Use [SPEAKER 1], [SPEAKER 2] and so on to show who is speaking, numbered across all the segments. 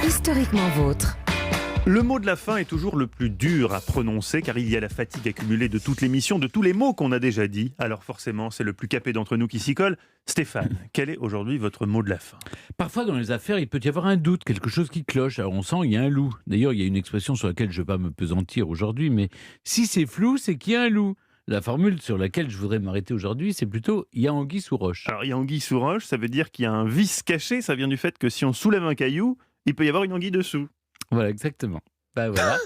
[SPEAKER 1] Historiquement vôtre.
[SPEAKER 2] Le mot de la fin est toujours le plus dur à prononcer car il y a la fatigue accumulée de toute l'émission, de tous les mots qu'on a déjà dit. Alors forcément, c'est le plus capé d'entre nous qui s'y colle. Stéphane, quel est aujourd'hui votre mot de la fin ?
[SPEAKER 3] Parfois dans les affaires, il peut y avoir un doute, quelque chose qui cloche. Alors on sent qu'il y a un loup. D'ailleurs, il y a une expression sur laquelle je ne vais pas me pesantir aujourd'hui, mais si c'est flou, c'est qu'il y a un loup. La formule sur laquelle je voudrais m'arrêter aujourd'hui, c'est plutôt « il y a anguille sous roche ».
[SPEAKER 2] Alors il y a anguille sous roche, ça veut dire qu'il y a un vice caché. Ça vient du fait que si on soulève un caillou, il peut y avoir une anguille dessous.
[SPEAKER 3] Voilà, exactement. Ben voilà.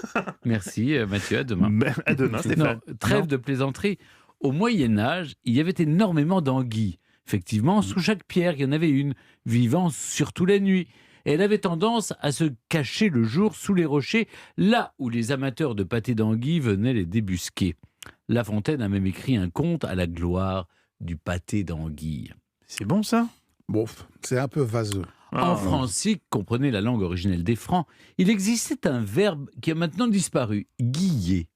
[SPEAKER 3] Merci Mathieu, à demain.
[SPEAKER 2] À demain Stéphane.
[SPEAKER 3] Non, trêve de plaisanterie. Au Moyen-Âge, il y avait énormément d'anguilles. Effectivement, sous chaque pierre, il y en avait une, vivant surtout la nuit. Et elle avait tendance à se cacher le jour sous les rochers, là où les amateurs de pâté d'anguille venaient les débusquer. La Fontaine a même écrit un conte à la gloire du pâté d'anguille.
[SPEAKER 2] C'est bon ça ?
[SPEAKER 4] Bon, c'est un peu vaseux.
[SPEAKER 3] En francique, comprenez la langue originelle des Francs, il existait un verbe qui a maintenant disparu, guiller,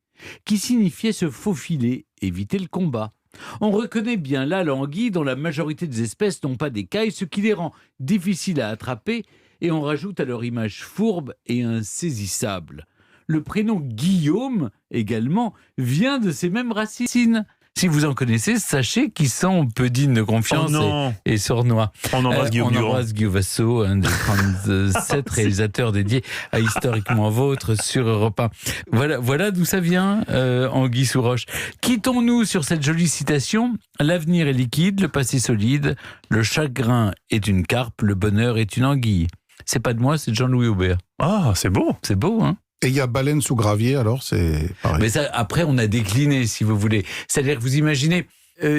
[SPEAKER 3] qui signifiait se faufiler, éviter le combat. On reconnaît bien là l'anguille dont la majorité des espèces n'ont pas d'écailles, ce qui les rend difficiles à attraper, et on rajoute à leur image fourbe et insaisissable. Le prénom Guillaume, également, vient de ces mêmes racines. Si vous en connaissez, sachez qu'ils sont peu dignes de confiance et sournois.
[SPEAKER 2] On embrasse Guillaume
[SPEAKER 3] On embrasse Guillaume Vasso, un des 37 réalisateurs dédiés à Historiquement Vôtre sur Europe 1. Voilà d'où ça vient, anguille sous roche. Quittons-nous sur cette jolie citation. L'avenir est liquide, le passé solide, le chagrin est une carpe, le bonheur est une anguille. C'est pas de moi, c'est de Jean-Louis Aubert.
[SPEAKER 2] Ah, c'est beau.
[SPEAKER 3] C'est beau, hein ?
[SPEAKER 4] Et il y a baleine sous gravier, alors c'est pareil.
[SPEAKER 3] Mais ça, après, on a décliné, si vous voulez. C'est-à-dire que vous imaginez,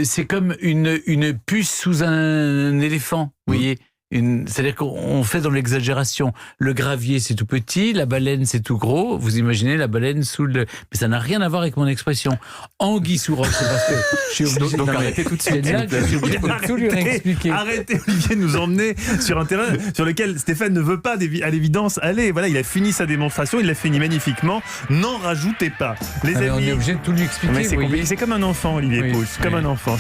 [SPEAKER 3] c'est comme une puce sous un éléphant, vous voyez. C'est-à-dire qu'on fait dans l'exagération. Le gravier, c'est tout petit, la baleine, c'est tout gros. Vous imaginez la baleine sous le... Mais ça n'a rien à voir avec mon expression. Anguille sous roche, c'est parce que je suis obligé
[SPEAKER 2] Donc
[SPEAKER 3] arrêtez tout de suite. Je suis obligé de tout lui réexpliquer.
[SPEAKER 2] Arrêtez Olivier de nous emmener sur un terrain sur lequel Stéphane ne veut pas à l'évidence aller. Voilà, il a fini sa démonstration, il l'a fini magnifiquement. N'en rajoutez pas. Les amis,
[SPEAKER 3] on est obligé de tout lui expliquer.
[SPEAKER 2] mais c'est compliqué. C'est comme un enfant, Olivier Pouls, comme un enfant.